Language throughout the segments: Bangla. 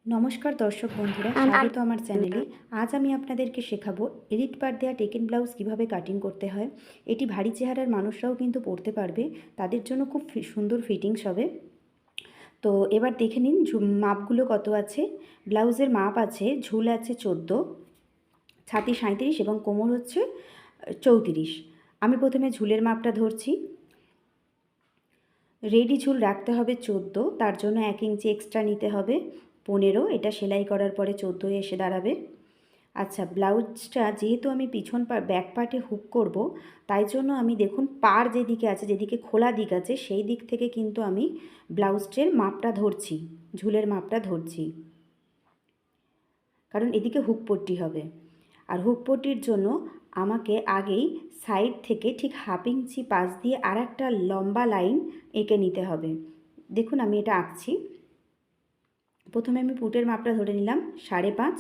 নমস্কার দর্শক বন্ধুরা, স্বাগত আমার চ্যানেলে। আজ আমি আপনাদেরকে শেখাবো এলিট পার দেওয়া টেকেন ব্লাউজ কিভাবে কাটিং করতে হয়। এটি ভারী চেহারার মানুষরাও কিন্তু পরতে পারবে, তাদের জন্য খুব সুন্দর ফিটিংস হবে। তো এবার দেখে নিন মাপগুলো কত আছে। ব্লাউজের মাপ আছে, ঝুল আছে 14, ছাতি 37 এবং কোমর হচ্ছে 34। আমি প্রথমে ঝুলের মাপটা ধরছি। রেডি ঝুল রাখতে হবে 14, তার জন্য 1 ইঞ্চি এক্সট্রা নিতে হবে 15। এটা সেলাই করার পরে 14 এসে দাঁড়াবে। আচ্ছা, ব্লাউজটা যেহেতু আমি পিছন ব্যাক পার্টে হুক করব, তাই জন্য আমি দেখুন পার যেদিকে আছে, যেদিকে খোলা দিক আছে, সেই দিক থেকে কিন্তু আমি ব্লাউজটির মাপটা ধরছি, ঝুলের মাপটা ধরছি, কারণ এদিকে হুক পট্টি হবে। আর হুক পট্টির জন্য আমাকে আগেই সাইড থেকে ঠিক 1/2 ইঞ্চি পাশ দিয়ে আর একটা লম্বা লাইন এঁকে নিতে হবে। দেখুন আমি এটা আঁকছি। প্রথমে আমি পুটের মাপটা ধরে নিলাম 5.5।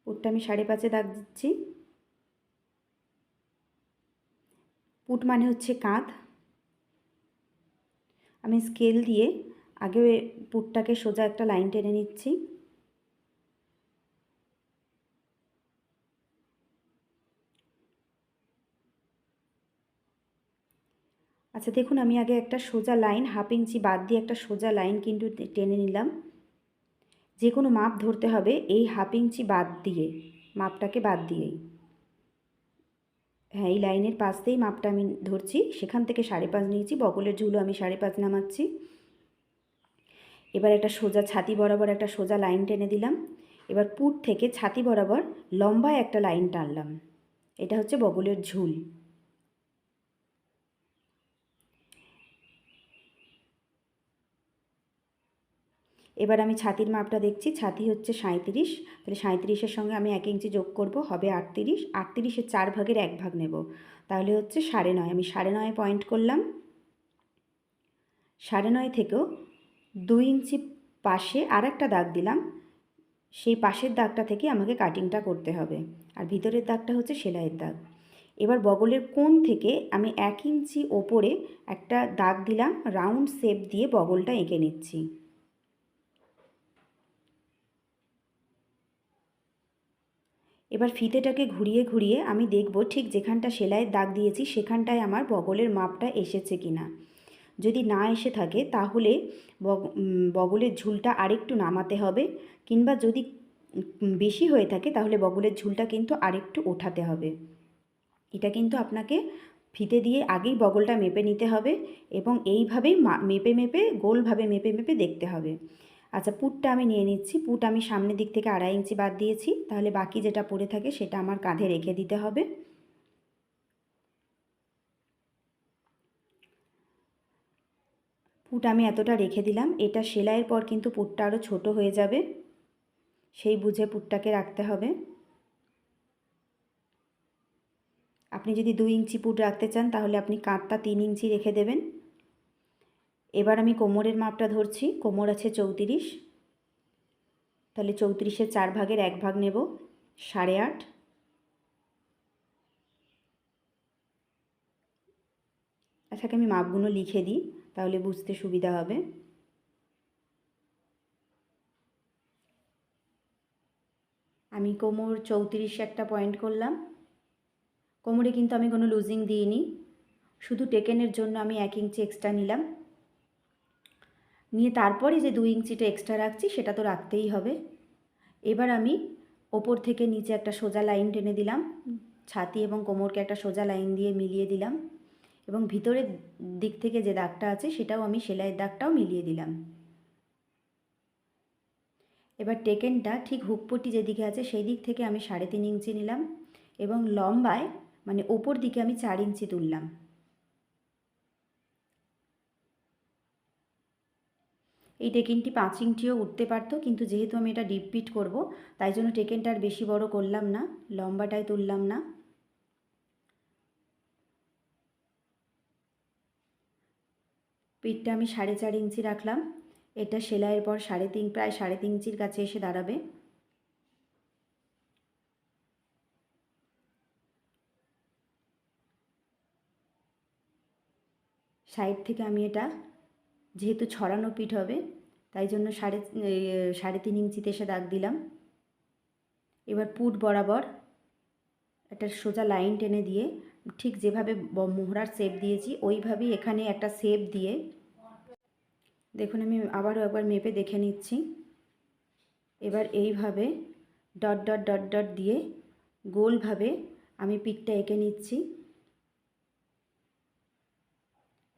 পুটটা আমি 5.5-এ দাগ দিচ্ছি। পুট মানে হচ্ছে কাঁধ। আমি স্কেল দিয়ে আগে পুটটাকে সোজা একটা লাইন টেনে নিচ্ছি। আচ্ছা দেখুন, আমি আগে একটা সোজা লাইন 1/2 ইঞ্চি বাদ দিয়ে একটা সোজা লাইন কিন্তু টেনে নিলাম। যে কোনো মাপ ধরতে হবে এই 1/2 ইঞ্চি বাদ দিয়ে, মাপটাকে বাদ দিয়েই। হ্যাঁ, এই লাইনের পাশ দিয়েই মাপটা আমি ধরছি। সেখান থেকে 5.5 নিয়েছি, বগলের ঝুলও আমি 5.5 নামাচ্ছি। এবার একটা সোজা ছাতি বরাবর একটা সোজা লাইন টেনে দিলাম। এবার পুট থেকে ছাতি বরাবর লম্বা একটা লাইন টানলাম। এটা হচ্ছে বগলের ঝুল। এবার আমি ছাতির মাপটা দেখছি। ছাতি হচ্ছে 37, তাহলে 37-এর সঙ্গে আমি 1 ইঞ্চি যোগ করব, হবে 38। 38-এর 4 ভাগের 1 ভাগ নেব, তাহলে হচ্ছে 9.5। আমি 9.5 পয়েন্ট করলাম। 9.5 থেকেও 2 ইঞ্চি পাশে আর একটা দাগ দিলাম। সেই পাশের দাগটা থেকে আমাকে কাটিংটা করতে হবে, আর ভিতরের দাগটা হচ্ছে সেলাইয়ের দাগ। এবার বগলের কোণ থেকে আমি 1 ইঞ্চি ওপরে একটা দাগ দিলাম, রাউন্ড শেপ দিয়ে বগলটা এঁকে নিচ্ছি। এবার ফিতেটাকে ঘুরিয়ে ঘুরিয়ে আমি দেখব ঠিক যেখানটা সেলাইয়ের দাগ দিয়েছি সেখানটায় আমার বগলের মাপটা এসেছে কি না। যদি না এসে থাকে তাহলে বগলের ঝুলটা আরেকটু নামাতে হবে, কিংবা যদি বেশি হয়ে থাকে তাহলে বগলের ঝুলটা কিন্তু আরেকটু ওঠাতে হবে। এটা কিন্তু আপনাকে ফিতে দিয়ে আগেই বগলটা মেপে নিতে হবে এবং এইভাবেই মেপে মেপে, গোলভাবে মেপে মেপে দেখতে হবে। আচ্ছা, পুটটা আমি নিয়ে নিচ্ছি। পুট আমি সামনের দিক থেকে 2.5 ইঞ্চি বাদ দিয়েছি, তাহলে বাকি যেটা পড়ে থাকে সেটা আমার কাঁধে রেখে দিতে হবে। পুট আমি এতটা রেখে দিলাম। এটা সেলাইয়ের পর কিন্তু পুটটা আরও ছোট হয়ে যাবে, সেই বুঝে পুটটাকে রাখতে হবে। আপনি যদি 2 ইঞ্চি পুট রাখতে চান তাহলে আপনি কাঁধটা 3 ইঞ্চি রেখে দেবেন। এবার আমি কোমরের মাপটা ধরছি। কোমর আছে 34, তাহলে 34-এর 4 ভাগের 1 ভাগ নেব, 8.5। আচ্ছা, আমি মাপগুলো লিখে দিই, তাহলে বুঝতে সুবিধা হবে। আমি কোমর 34 একটা পয়েন্ট করলাম। কোমরে কিন্তু আমি কোনো লুজিং দিইনি, শুধু টেকেনের জন্য আমি 1 ইঞ্চি এক্সট্রা নিলাম। নিয়ে তারপরে যে 2 ইঞ্চিটা এক্সট্রা রাখছি সেটা তো রাখতেই হবে। এবার আমি ওপর থেকে নিচে একটা সোজা লাইন টেনে দিলাম, ছাতি এবং কোমরকে একটা সোজা লাইন দিয়ে মিলিয়ে দিলাম, এবং ভিতরের দিক থেকে যে দাগটা আছে সেটাও আমি সেলাইয়ের দাগটাও মিলিয়ে দিলাম। এবার টেকেনটা ঠিক হুকপট্টি যেদিকে আছে সেই দিক থেকে আমি 3.5 ইঞ্চি নিলাম এবং লম্বায় মানে ওপর দিকে আমি 4 ইঞ্চি তুললাম। এই টেকেনটি 5 ইঞ্চিও উঠতে পারতো, কিন্তু যেহেতু আমি এটা ডিপ পিট করবো তাই জন্য টেকেনটা আর বেশি বড় করলাম না, লম্বাটাই তুললাম না। পিঠটা আমি 4.5 ইঞ্চি রাখলাম। এটা সেলাইয়ের পর প্রায় 3.5 ইঞ্চির কাছে এসে দাঁড়াবে। সাইড থেকে আমি এটা যেহেতু ছড়ানো পিঠ হবে তাই জন্য 3.5 ইঞ্চিতে এসে দাগ দিলাম। এবার পুট বরাবর একটা সোজা লাইন টেনে দিয়ে ঠিক যেভাবে মোহরার শেপ দিয়েছি ওইভাবেই এখানে একটা শেপ দিয়ে, দেখুন আমি আবারও একবার মেপে দেখে নিচ্ছি। এবার এইভাবে ডট ডট ডট ডট দিয়ে গোলভাবে আমি পিঠটা এঁকে নিচ্ছি।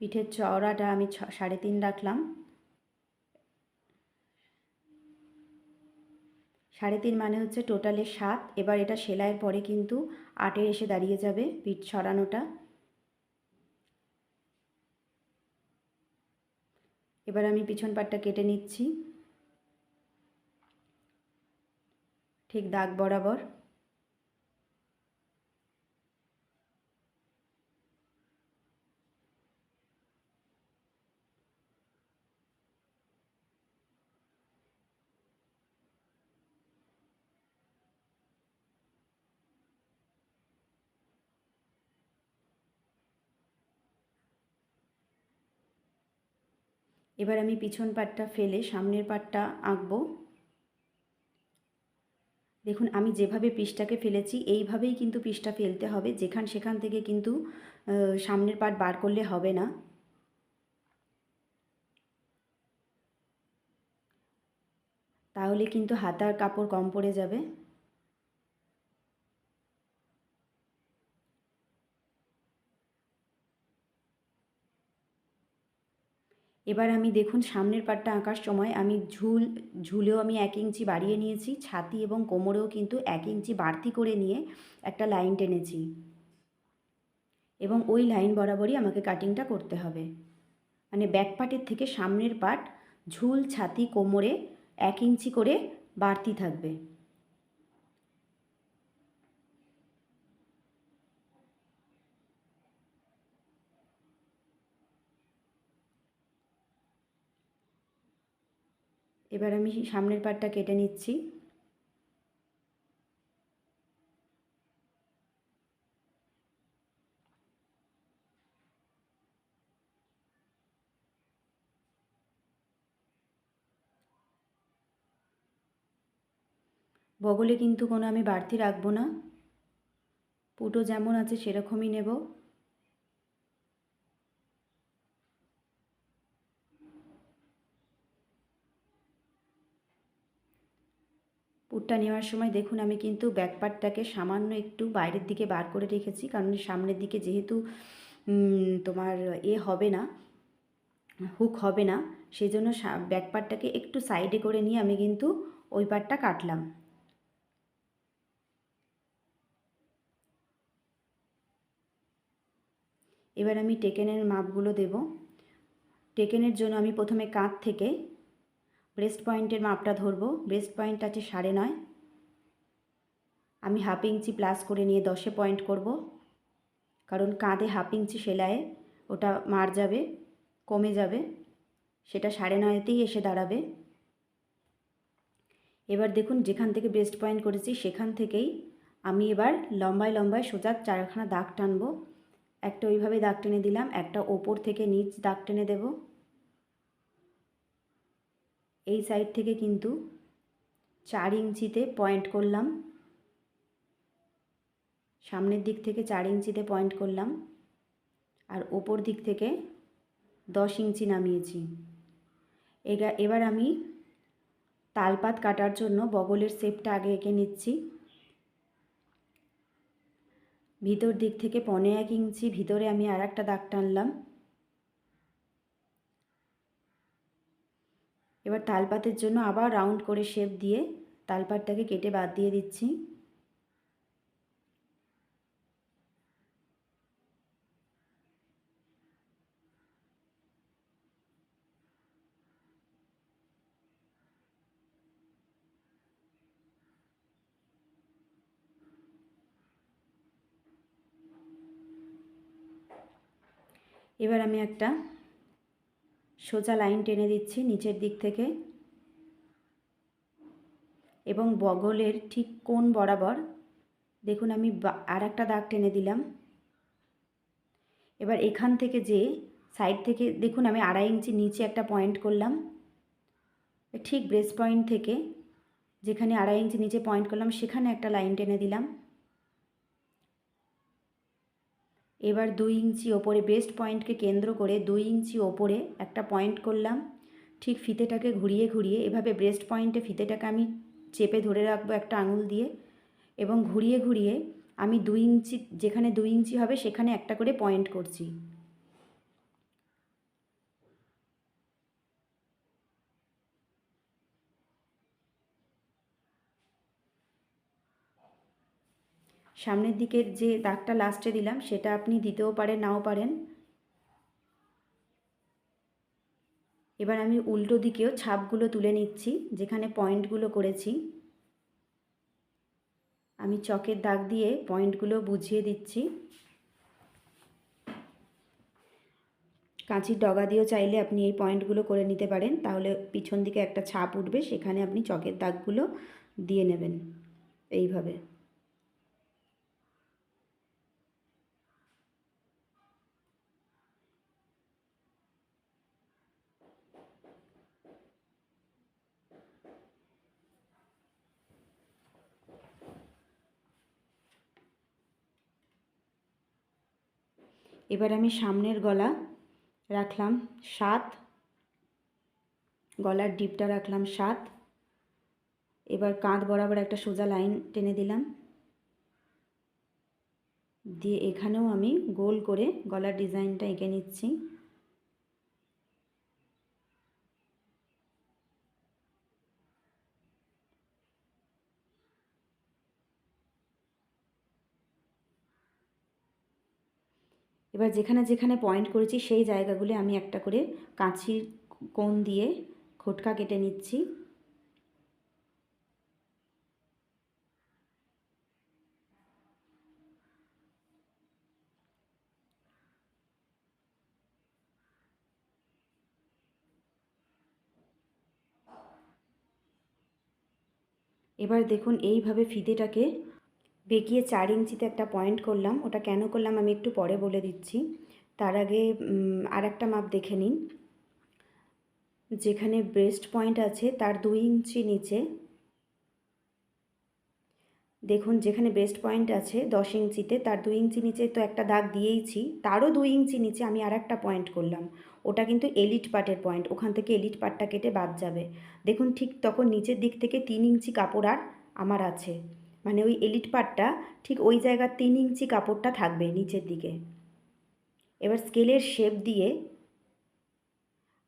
পিঠের চওড়াটা আমি 3.5 রাখলাম। 3.5 মানে হচ্ছে টোটালে 7। এবার এটা সেলাইয়ের পরে কিন্তু 8-এ এসে দাঁড়িয়ে যাবে পিঠ ছড়ানোটা। এবার আমি পিছন পাটটা কেটে নিচ্ছি ঠিক দাগ বরাবর। এবার আমি পিছন পাটটা ফেলে সামনের পাটটা আঁকবো। দেখুন আমি যেভাবে পিসটাকে ফেলেছি এইভাবেই কিন্তু পিসটা ফেলতে হবে, সেখান থেকে কিন্তু সামনের পাট বার করলে হবে না, তাহলে কিন্তু হাতার কাপড় কম পড়ে যাবে। এবার আমি দেখুন সামনের পাটটা আঁকার সময় আমি ঝুলেও আমি 1 ইঞ্চি বাড়িয়ে নিয়েছি, ছাতি এবং কোমরেও কিন্তু 1 ইঞ্চি বাড়তি করে নিয়ে একটা লাইন টেনেছি এবং ওই লাইন বরাবরই আমাকে কাটিংটা করতে হবে। মানে ব্যাক পার্টের থেকে সামনের পার্ট ঝুল ছাতি কোমরে 1 ইঞ্চি করে বাড়তি থাকবে। এবার আমি সামনের পার্টটা কেটে নিচ্ছি। বগলে কিন্তু কোনো আমি বাড়তি রাখবো না, পুটো যেমন আছে সেরকমই নেব। পুটটা নেওয়ার সময় দেখুন আমি কিন্তু ব্যাক পার্টটাকে সামান্য একটু বাইরের দিকে বার করে রেখেছি, কারণ সামনের দিকে যেহেতু তোমার হবে না, হুক হবে না, সেই জন্য ব্যাক পার্টটাকে একটু সাইডে করে নিয়ে আমি কিন্তু ওই পার্টটা কাটলাম। এবার আমি টেকেনের মাপগুলো দেব। টেকেনের জন্য আমি প্রথমে কাঁধ থেকে ব্রেস্ট পয়েন্টের মাপটা ধরবো। ব্রেস্ট পয়েন্ট আছে 9.5, আমি 1/2 ইঞ্চি প্লাস করে নিয়ে 10-এ পয়েন্ট করব, কারণ কাঁধে 1/2 ইঞ্চি সেলাইয়ে ওটা মার যাবে, কমে যাবে, সেটা 9.5-তেই এসে দাঁড়াবে। এবার দেখুন যেখান থেকে ব্রেস্ট পয়েন্ট করেছি সেখান থেকেই আমি এবার লম্বায় লম্বায় সোজা 4খানা দাগ টানবো। একটা ওইভাবে দাগ টেনে দিলাম, একটা ওপর থেকে নিচ দাগ টেনে দেব। এই সাইড থেকে কিন্তু 4 ইঞ্চিতে পয়েন্ট করলাম, সামনের দিক থেকে 4 ইঞ্চিতে পয়েন্ট করলাম, আর ওপর দিক থেকে 10 ইঞ্চি নামিয়েছি। এবার আমি তালপাত কাটার জন্য বগলের শেপটা আগে এঁকে নিচ্ছি। ভিতর দিক থেকে 1.25 ইঞ্চি ভিতরে আমি আর একটা দাগ টানলাম। এবার তালপাতের জন্য আবার রাউন্ড করে শেপ দিয়ে তালপাতটাকে কেটে বাদ দিয়ে দিচ্ছি। এবার আমি একটা সোজা লাইন টেনে দিচ্ছি নিচের দিক থেকে এবং বগলের ঠিক কোণ বরাবর দেখুন আমি আর একটা দাগ টেনে দিলাম। এবার এখান থেকে যে সাইড থেকে দেখুন আমি 2.5 ইঞ্চি নিচে একটা পয়েন্ট করলাম, ঠিক ব্রেস্ট পয়েন্ট থেকে যেখানে 2.5 ইঞ্চি নিচে পয়েন্ট করলাম সেখানে একটা লাইন টেনে দিলাম। এবার 2 ইঞ্চি ওপরে ব্রেস্ট পয়েন্টকে কেন্দ্র করে 2 ইঞ্চি ওপরে একটা পয়েন্ট করলাম, ঠিক ফিতেটাকে ঘুরিয়ে ঘুরিয়ে এভাবে ব্রেস্ট পয়েন্টে ফিতেটাকে আমি চেপে ধরে রাখবো একটা আঙুল দিয়ে, এবং ঘুরিয়ে ঘুরিয়ে আমি 2 ইঞ্চি, যেখানে 2 ইঞ্চি হবে সেখানে একটা করে পয়েন্ট করছি। সামনের দিকের যে দাগটা লাস্টে দিলাম সেটা আপনি দিতেও পারেন, নাও পারেন। এবার আমি উল্টো দিকেও ছাপগুলো তুলে নিচ্ছি, যেখানে পয়েন্টগুলো করেছি আমি চকের দাগ দিয়ে পয়েন্টগুলো বুঝিয়ে দিচ্ছি। কাঁচির ডগা দিয়েও চাইলে আপনি এই পয়েন্টগুলো করে নিতে পারেন, তাহলে পিছন দিকে একটা ছাপ উঠবে, সেখানে আপনি চকের দাগগুলো দিয়ে নেবেন এইভাবে। এবার আমি সামনের গলা রাখলাম 7, গলার ডিপটা রাখলাম 7। এবার কাঁধ বরাবর একটা সোজা লাইন টেনে দিলাম, দিয়ে এখানেও আমি গোল করে গলার ডিজাইনটা এঁকে নিচ্ছি। এবার যেখানে যেখানে পয়েন্ট করেছি সেই জায়গাগুলো আমি একটা করে কাঁচির কোণ দিয়ে খোটকা কেটে নিচ্ছি। এবার দেখুন এইভাবে ফিতেটাকে বেঁকিয়ে 4 ইঞ্চিতে একটা পয়েন্ট করলাম। ওটা কেন করলাম আমি একটু পরে বলে দিচ্ছি। তার আগে আর একটা মাপ দেখে নিন। যেখানে ব্রেস্ট পয়েন্ট আছে তার 2 ইঞ্চি নিচে, দেখুন যেখানে ব্রেস্ট পয়েন্ট আছে 10 ইঞ্চিতে, তার 2 ইঞ্চি নিচে তো একটা দাগ দিয়েইছি, তারও 2 ইঞ্চি নিচে আমি আর একটা পয়েন্ট করলাম। ওটা কিন্তু এলিট পার্টের পয়েন্ট, ওখান থেকে এলিট পার্টটা কেটে বাদ যাবে। দেখুন ঠিক তখন নিচের দিক থেকে 3 ইঞ্চি কাপড় আর আমার আছে, মানে ওই এলিট পার্টটা ঠিক ওই জায়গার 3 ইঞ্চি কাপড়টা থাকবে নিচের দিকে। এবার স্কেলের শেপ দিয়ে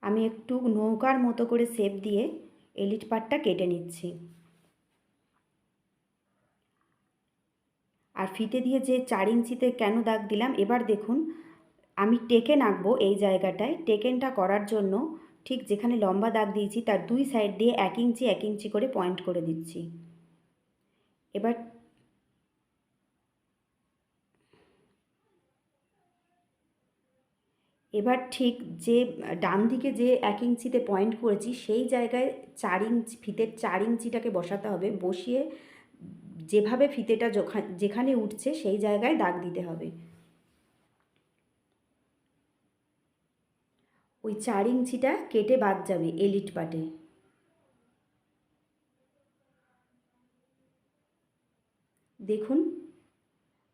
আমি একটু নৌকার মতো করে শেপ দিয়ে এলিট পার্টটা কেটে নিচ্ছি। আর ফিতে দিয়ে যে 4 ইঞ্চিতে কেন দাগ দিলাম, এবার দেখুন আমি টেকেন আঁকবো এই জায়গাটায়। টেকেনটা করার জন্য ঠিক যেখানে লম্বা দাগ দিয়েছি তার 2 সাইড দিয়ে 1 ইঞ্চি 1 ইঞ্চি করে পয়েন্ট করে দিচ্ছি। এবার এবার ঠিক যে ডান দিকে যে 1 ইঞ্চিতে পয়েন্ট করেছি সেই জায়গায় 4 ইঞ্চি ফিতের 4 ইঞ্চিটাকে বসাতে হবে। বসিয়ে যেভাবে ফিতেটা যেখানে উঠছে সেই জায়গায় দাগ দিতে হবে। ওই 4 ইঞ্চিটা কেটে বাদ যাবে এলিট পার্টে। দেখুন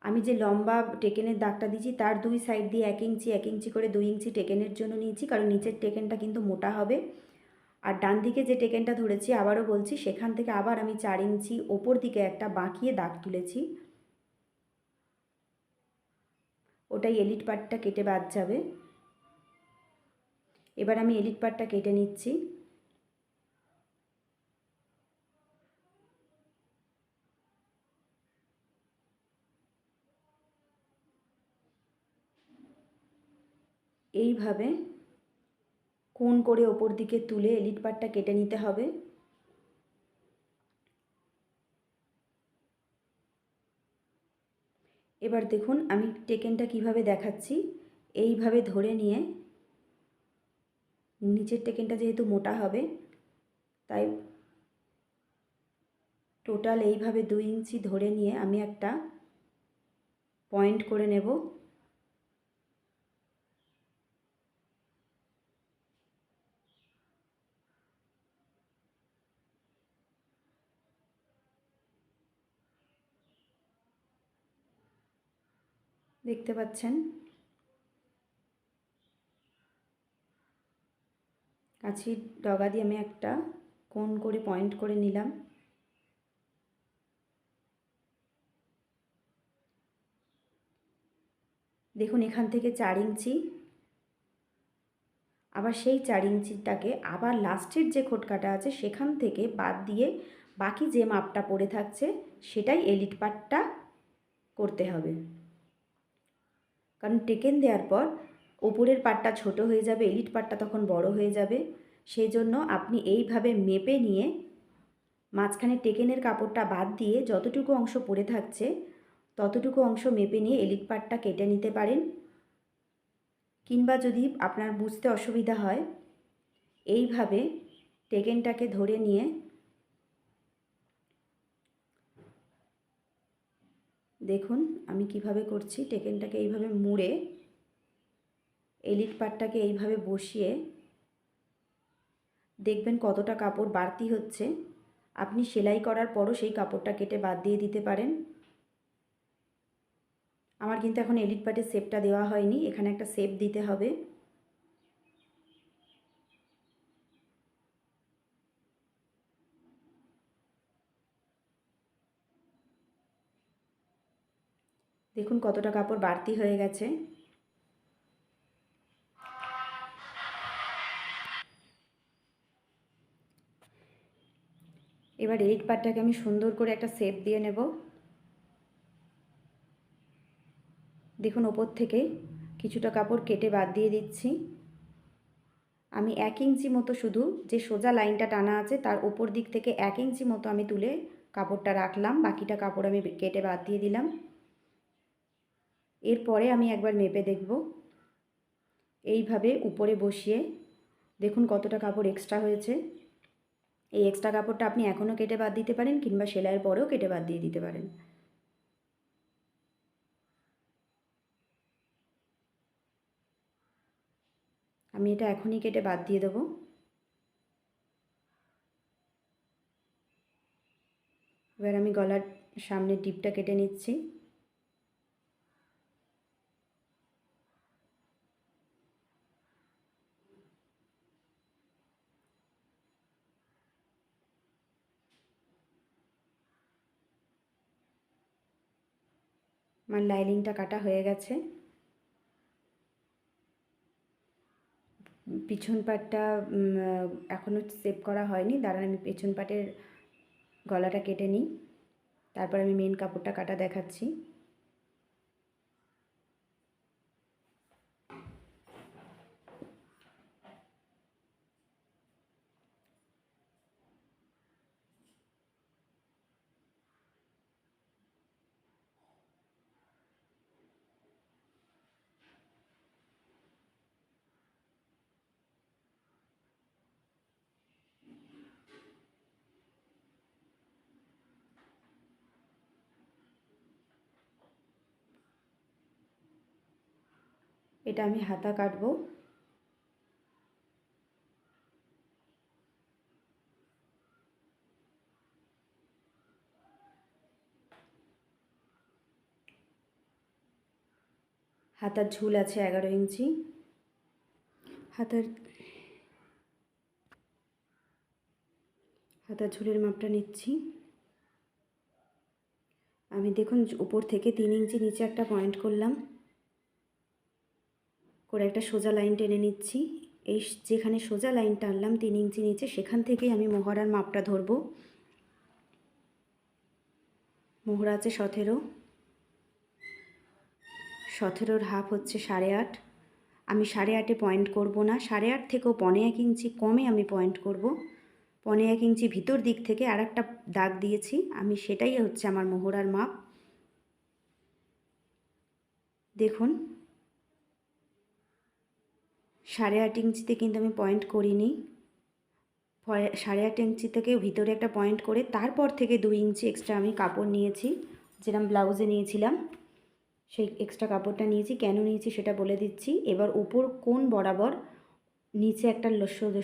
আমি যে লম্বা টেকেনের দাগটা দিয়েছি তার 2 সাইড দিয়ে 1 ইঞ্চি 1 ইঞ্চি করে 2 ইঞ্চি টেকেনের জন্য নিয়েছি, কারণ নিচের টেকেনটা কিন্তু মোটা হবে। আর ডান দিকে যে টেকেনটা ধরেছি আবারও বলছি, সেখান থেকে আবার আমি 4 ইঞ্চি ওপর দিকে একটা বাঁকিয়ে দাগ তুলেছি, ওটাই এলিট পার্টটা কেটে বাদ যাবে। এবার আমি এলিট পার্টটা কেটে নিচ্ছি। এইভাবে কোণ করে ওপর দিকে তুলে এলিট পার্টটা কেটে নিতে হবে। এবার দেখুন আমি টেকেনটা কিভাবে দেখাচ্ছি। এইভাবে ধরে নিয়ে, নিচের টেকেনটা যেহেতু মোটা হবে তাই টোটাল এইভাবে 2 ইঞ্চি ধরে নিয়ে আমি একটা পয়েন্ট করে নেব। দেখতে পাচ্ছেন কাঁচির ডগা দিয়ে আমি একটা কোণ করে পয়েন্ট করে নিলাম। দেখুন এখান থেকে 4 ইঞ্চি, আবার সেই 4 ইঞ্চিটাকে আবার লাস্টের যে খোটকাটা আছে সেখান থেকে বাদ দিয়ে বাকি যে মাপটা পড়ে থাকছে সেটাই এলিট পার্টটা করতে হবে। কারণ টেকেন দেওয়ার পর ওপরের পার্টটা ছোট হয়ে যাবে, এলিট পার্টটা তখন বড় হয়ে যাবে। সেই জন্য আপনি এইভাবে মেপে নিয়ে মাঝখানে টেকেনের কাপড়টা বাদ দিয়ে যতটুকু অংশ পড়ে থাকছে ততটুকু অংশ মেপে নিয়ে এলিট পার্টটা কেটে নিতে পারেন। কিংবা যদি আপনার বুঝতে অসুবিধা হয় এইভাবে টেকেনটাকে ধরে নিয়ে দেখুন আমি কিভাবে করছি। টেকেনটাকে এইভাবে মুড়ে এলিট পার্টটাকে এইভাবে বসিয়ে দেখবেন কতটা কাপড় বাড়তি হচ্ছে। আপনি সেলাই করার পরও সেই কাপড়টা কেটে বাদ দিয়ে দিতে পারেন। আমার কিন্তু এখন এলিট পার্টের শেপটা দেওয়া হয়নি, এখানে একটা শেপ দিতে হবে। দেখুন কতটা কাপড় বাড়তি হয়ে গেছে। এবার এলিট পার্টটাকে আমি সুন্দর করে একটা শেপ দিয়ে নেব। দেখুন ওপর থেকে কিছুটা কাপড় কেটে বাদ দিয়ে দিচ্ছি। আমি 1 ইঞ্চি মতো শুধু যে সোজা লাইনটা টানা আছে তার ওপর দিক থেকে 1 ইঞ্চি মতো আমি তুলে কাপড়টা রাখলাম, বাকিটা কাপড় আমি কেটে বাদ দিয়ে দিলাম। এরপরে আমি একবার মেপে দেখব। এইভাবে উপরে বসিয়ে দেখুন কতটা কাপড় এক্সট্রা হয়েছে। এই এক্সট্রা কাপড়টা আপনি এখনও কেটে বাদ দিতে পারেন কিংবা সেলাইয়ের পরেও কেটে বাদ দিয়ে দিতে পারেন। আমি এটা এখনই কেটে বাদ দিয়ে দেবো। এবার আমি গলার সামনের ডিপটা কেটে নিচ্ছি। আমার লাইনিংটা কাটা হয়ে গেছে। পিছন পাটটা এখনও সেভ করা হয়নি, দাঁড়ান আমি পেছন পাটের গলাটা কেটে নিই, তারপর আমি মেন কাপড়টা কাটা দেখাচ্ছি। এটা আমি হাতা কাটবো। হাতার ঝুল আছে 11 ইঞ্চি। হাতার ঝুলের মাপটা নিচ্ছি। আমি দেখুন উপর থেকে 3 ইঞ্চি নিচে একটা পয়েন্ট করলাম, করে একটা সোজা লাইন টেনে নিচ্ছি। এই যেখানে সোজা লাইন টানলাম 3 ইঞ্চি নিচে সেখান থেকেই আমি মোহরার মাপটা ধরবো। মোহরা আছে 17, 17-র হাফ হচ্ছে 8.5। আমি 8.5-এ পয়েন্ট করব না, 8.5 থেকেও 1.25 ইঞ্চি কমে আমি পয়েন্ট করব। 1.25 ইঞ্চি ভিতর দিক থেকে আর একটা দাগ দিয়েছি আমি, সেটাই হচ্ছে আমার মোহরার মাপ। দেখুন 8.5 ইঞ্চিতে কিন্তু আমি পয়েন্ট করিনি, 8.5 ইঞ্চি থেকে ভিতরে একটা পয়েন্ট করে তারপর থেকে 2 ইঞ্চি এক্সট্রা আমি কাপড় নিয়েছি, যেরকম ব্লাউজে নিয়েছিলাম সেই এক্সট্রা কাপড়টা নিয়েছি। কেন নিয়েছি সেটা বলে দিচ্ছি। এবার উপর কোণ বরাবর নিচে একটা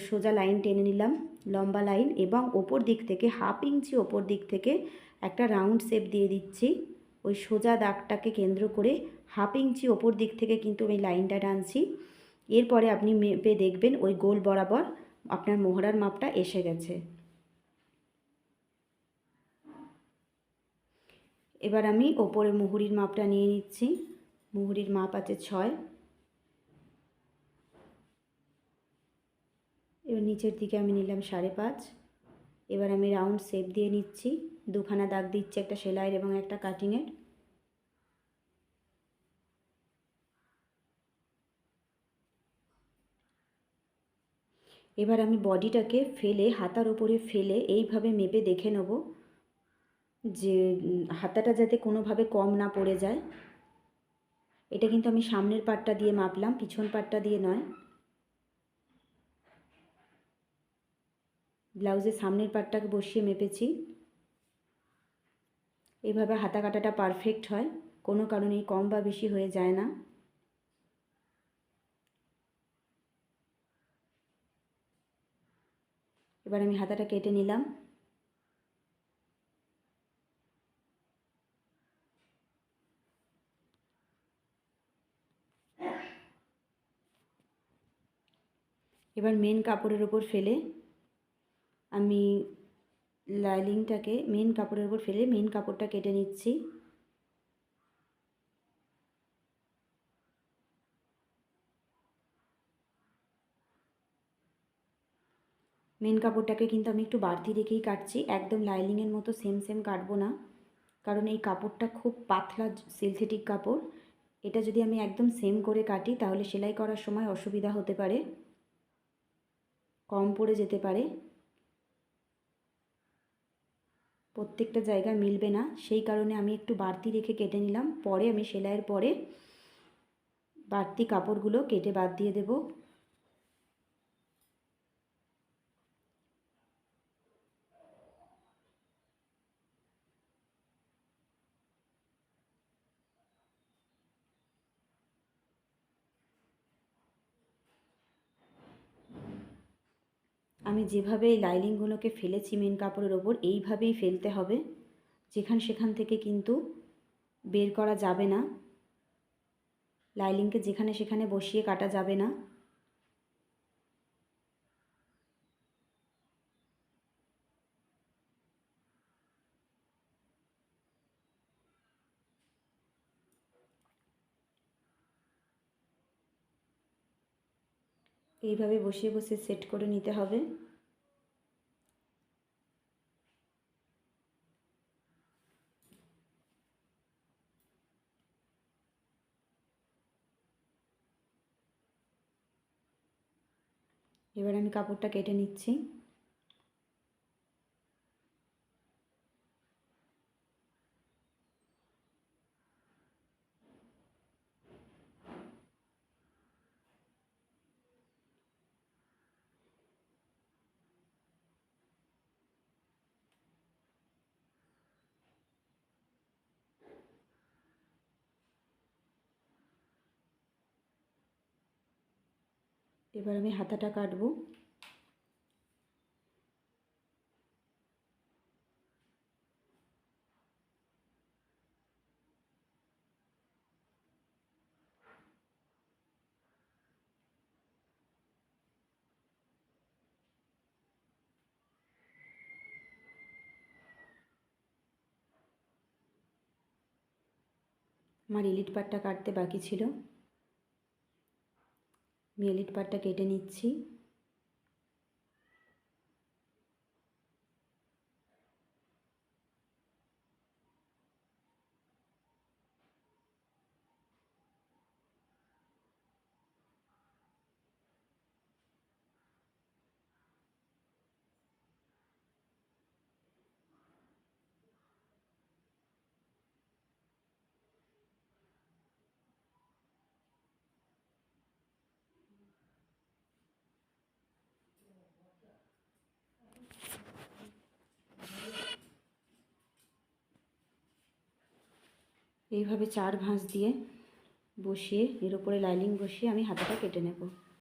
সোজা লাইন টেনে নিলাম, লম্বা লাইন, এবং ওপর দিক থেকে 1/2 ইঞ্চি ওপর দিক থেকে একটা রাউন্ড শেপ দিয়ে দিচ্ছি। ওই সোজা দাগটাকে কেন্দ্র করে হাফ ইঞ্চি ওপর দিক থেকে কিন্তু আমি লাইনটা টানছি। এরপরে আপনি মেপে দেখবেন ওই গোল বরাবর আপনার মোহরার মাপটা এসে গেছে। এবার আমি ওপরে মুহুরির মাপটা নিয়ে নিচ্ছি। মুহুরির মাপ আছে 6। এবার নিচের দিকে আমি নিলাম 5.5। এবার আমি রাউন্ড শেপ দিয়ে নিচ্ছি, দুখানা দাগ দিচ্ছি, একটা সেলাইয়ের এবং একটা কাটিংয়ের। এবার আমি বডিটাকে ফেলে, হাতার উপরে ফেলে এইভাবে মেপে দেখে নেব যে হাতাটা যাতে কোনোভাবে কম না পড়ে যায়। এটা কিন্তু আমি সামনের পাটটা দিয়ে মাপলাম, পিছন পাটটা দিয়ে নয়। ব্লাউজের সামনের পাটটাকে বসিয়ে মেপেছি। এভাবে হাতা কাটাটা পারফেক্ট হয়, কোনো কারণেই কম বা বেশি হয়ে যায় না। এবার আমি হাতাটা কেটে নিলাম। এবার মেন কাপড়ের ওপর ফেলে আমি লাইনিংটাকে মেন কাপড়ের ওপর ফেলে মেন কাপড়টা কেটে নিচ্ছি। মেন কাপড়টাকে কিন্তু আমি একটু বাড়তি রেখেই কাটছি, একদম লাইনিংয়ের মতো সেম সেম কাটবো না, কারণ এই কাপড়টা খুব পাতলা সিনথেটিক কাপড়। এটা যদি আমি একদম সেম করে কাটি তাহলে সেলাই করার সময় অসুবিধা হতে পারে, কম পড়ে যেতে পারে, প্রত্যেকটা জায়গায় মিলবে না। সেই কারণে আমি একটু বাড়তি রেখে কেটে নিলাম। পরে আমি সেলাইয়ের পরে বাড়তি কাপড়গুলো কেটে বাদ দিয়ে দেব। আমি যেভাবে এই লাইনিংগুলোকে ফেলেছি মেন কাপড়ের ওপর, এইভাবেই ফেলতে হবে। সেখান থেকে কিন্তু বের করা যাবে না, লাইনিংকে যেখানে সেখানে বসিয়ে কাটা যাবে না। এইভাবে বসিয়ে বসিয়ে সেট করে নিতে হবে। এবার আমি কাপড়টা কেটে নিচ্ছি। এবার আমি হাতাটা কাটবো। আমার এলিট পাটটা কাটতে বাকি ছিল, আমি এলিট পাটটা কেটে নিচ্ছি। এইভাবে 4 ভাঁজ দিয়ে বসিয়ে এর উপরে লাইনিং বসিয়ে আমি হাতাটা কেটে নেব।